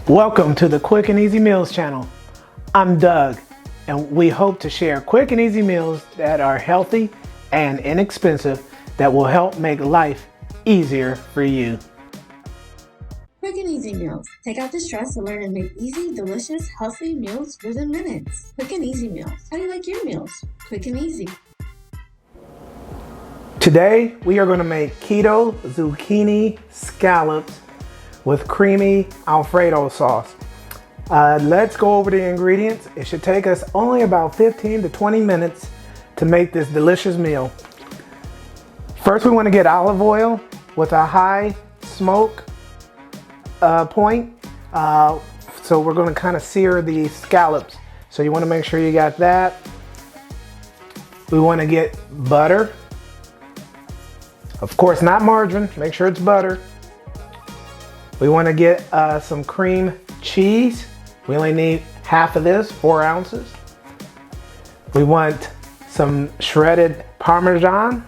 Welcome to the Quick and Easy Meals channel. I'm Doug, and we hope to share quick and easy meals that are healthy and inexpensive that will help make life easier for you. Quick and easy meals. Take out the stress and learn to make easy, delicious, healthy meals within minutes. Quick and easy meals. How do you like your meals? Quick and easy. Today, we are going to make keto zucchini scallops with creamy Alfredo sauce. Let's go over the ingredients. It should take us only about 15 to 20 minutes to make this delicious meal. First, we want to get olive oil with a high smoke point. So we're going to kind of sear the scallops. So you want to make sure you got that. We want to get butter. Of course, not margarine. Make sure it's butter. We want to get some cream cheese. We only need half of this, 4 ounces. We want some shredded Parmesan.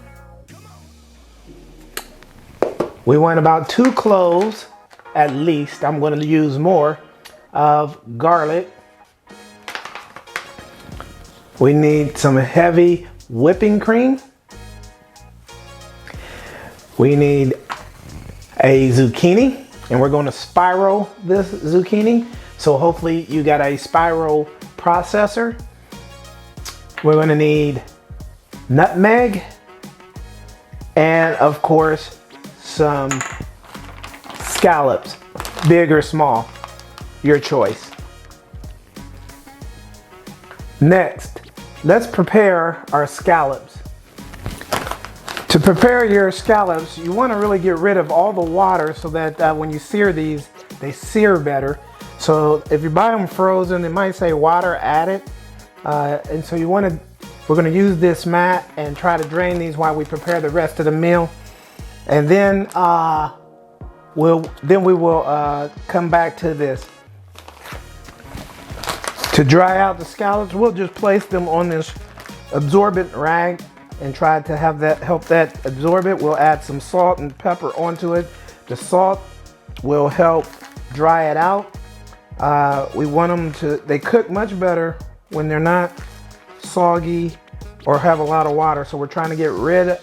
We want about 2 cloves, at least. I'm going to use more, of garlic. We need some heavy whipping cream. We need a zucchini. And we're going to spiral this zucchini. So hopefully you got a spiral processor. We're going to need nutmeg. And of course, some scallops, big or small, your choice. Next, let's prepare our scallops. To prepare your scallops, you want to really get rid of all the water so that when you sear these, they sear better. So if you buy them frozen, it might say water added. And so we're going to use this mat and try to drain these while we prepare the rest of the meal. And then we will come back to this. To dry out the scallops, we'll just place them on this absorbent rag and try to have that help that absorb it. We'll add some salt and pepper onto it. The salt will help dry it out. We want them they cook much better when they're not soggy or have a lot of water. So we're trying to get rid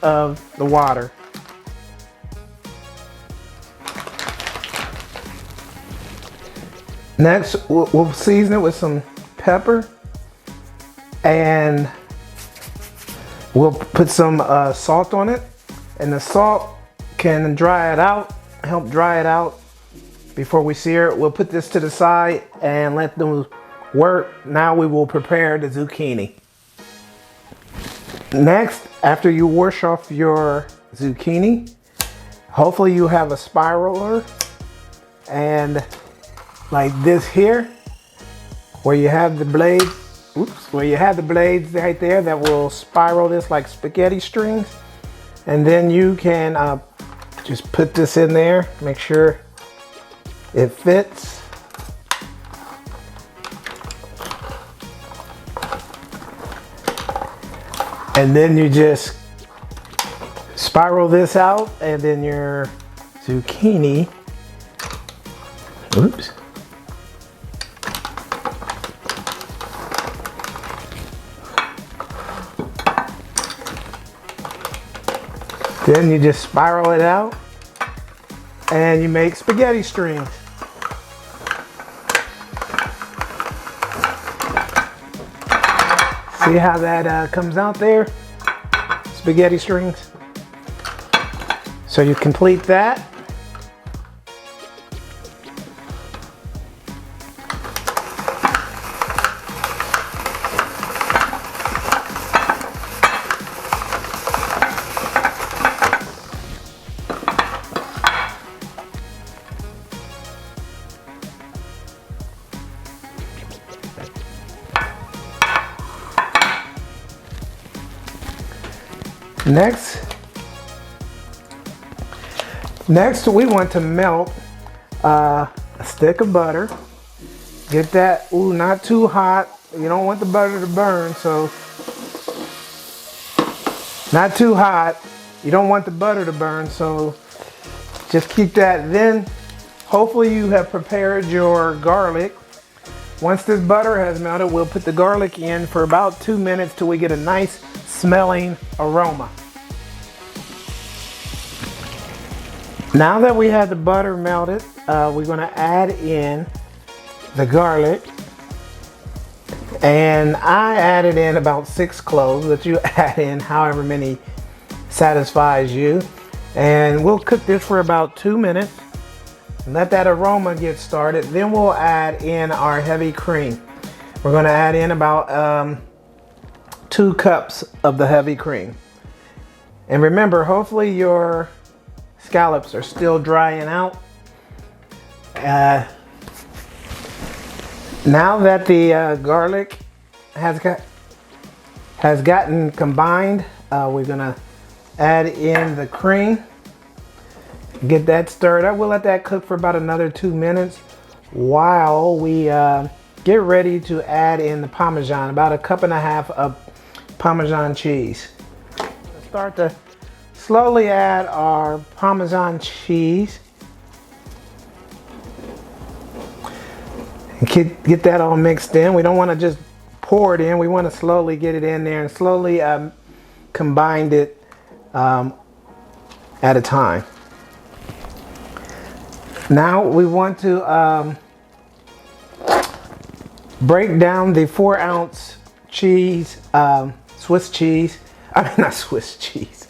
of the water. Next, we'll season it with some pepper, and we'll put some salt on it, and the salt can dry it out, help dry it out before we sear it. We'll put this to the side and let them work. Now we will prepare the zucchini. Next, after you wash off your zucchini, hopefully you have a spiraler, and like this here, where you have the blades, where you have the blades right there that will spiral this like spaghetti strings. And then you can just put this in there, make sure it fits. And then you just spiral this out, and then your zucchini, Then you just spiral it out and you make spaghetti strings. See how that comes out there? Spaghetti strings. So you complete that. Next we want to melt a stick of butter. Get that, not too hot. You don't want the butter to burn, so not too hot. You don't want the butter to burn, so just keep that. Then hopefully you have prepared your garlic. Once this butter has melted, we'll put the garlic in for about 2 minutes till we get a nice smelling aroma. Now that we have the butter melted, we're going to add in the garlic. And I added in about 6 cloves, but you add in however many satisfies you. And we'll cook this for about 2 minutes. Let that aroma get started. Then we'll add in our heavy cream. We're going to add in about 2 cups of the heavy cream. And remember, hopefully your scallops are still drying out. Now that the garlic has gotten combined, we're gonna add in the cream. Get that stirred up. We'll let that cook for about another 2 minutes while we get ready to add in the Parmesan, about 1.5 cups of Parmesan cheese. Start to slowly add our Parmesan cheese. Get that all mixed in. We don't want to just pour it in. We want to slowly get it in there and slowly combine it at a time. Now we want to break down the 4-ounce cheese, Swiss cheese. I mean, not Swiss cheese,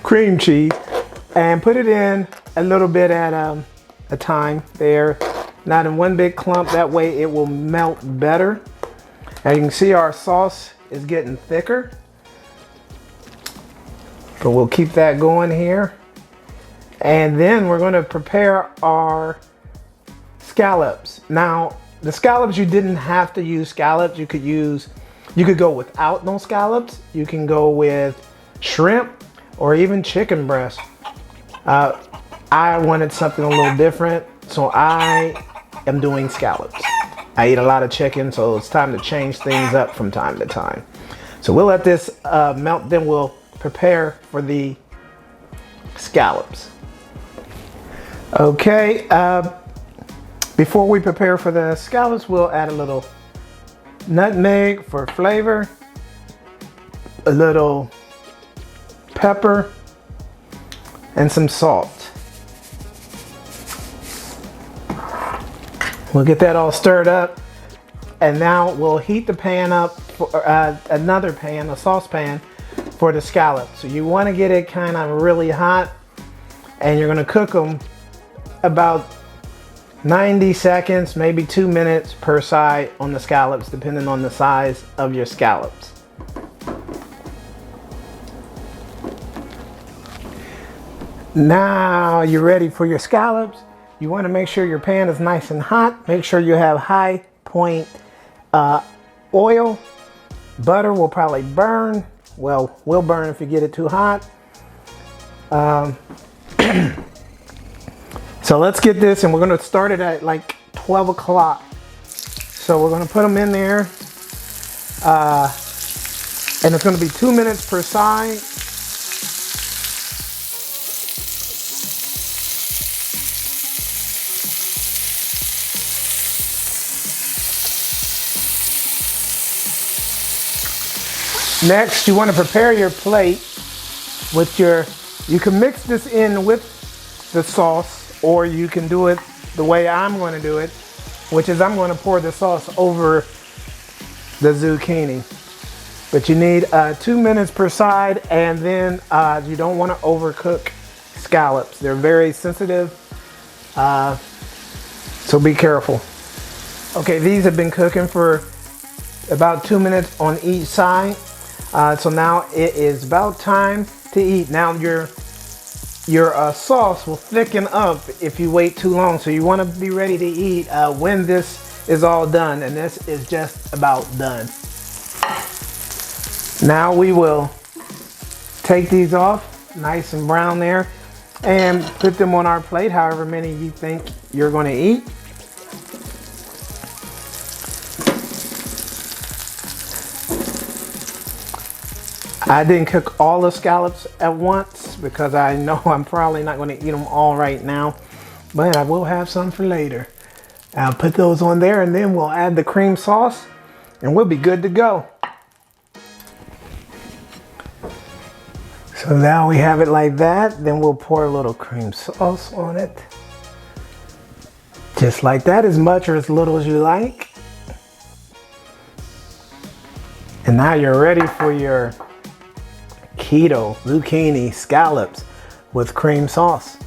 cream cheese, and put it in a little bit at a time there. Not in one big clump, that way it will melt better. As you can see, our sauce is getting thicker. So we'll keep that going here. And then we're going to prepare our scallops. Now, the scallops, you didn't have to use scallops. You could go without no scallops. You can go with shrimp or even chicken breast. I wanted something a little different, so I am doing scallops. I eat a lot of chicken, so it's time to change things up from time to time. So we'll let this melt, then we'll prepare for the scallops. Okay, before we prepare for the scallops, we'll add a little nutmeg for flavor, a little pepper, and some salt. We'll get that all stirred up, and now we'll heat the pan up for another pan, a saucepan, for the scallops. So you want to get it kind of really hot, and you're going to cook them about 90 seconds, maybe 2 minutes per side on the scallops, depending on the size of your scallops. Now you're ready for your scallops. You want to make sure your pan is nice and hot. Make sure you have high point oil. Butter will probably burn. Well, will burn if you get it too hot. So let's get this, and we're going to start it at like 12 o'clock. So we're going to put them in there. And it's going to be 2 minutes per side. Next, you want to prepare your plate with you can mix this in with the sauce, or you can do it the way I'm going to do it, which is I'm going to pour the sauce over the zucchini. But you need 2 minutes per side, and then you don't want to overcook scallops. They're very sensitive, so be careful. Okay, these have been cooking for about 2 minutes on each side. So now it is about time to eat. Now your sauce will thicken up if you wait too long. So you want to be ready to eat when this is all done. And this is just about done. Now we will take these off, nice and brown there, and put them on our plate, however many you think you're going to eat. I didn't cook all the scallops at once because I know I'm probably not going to eat them all right now. but I will have some for later. I'll put those on there and then we'll add the cream sauce and we'll be good to go. So now we have it like that. Then we'll pour a little cream sauce on it. Just like that, as much or as little as you like. And now you're ready for your keto zucchini scallops with cream sauce.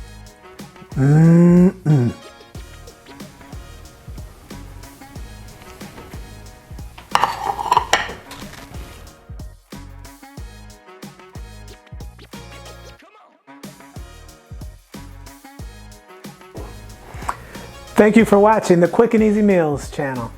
Thank you for watching the Quick and Easy Meals channel.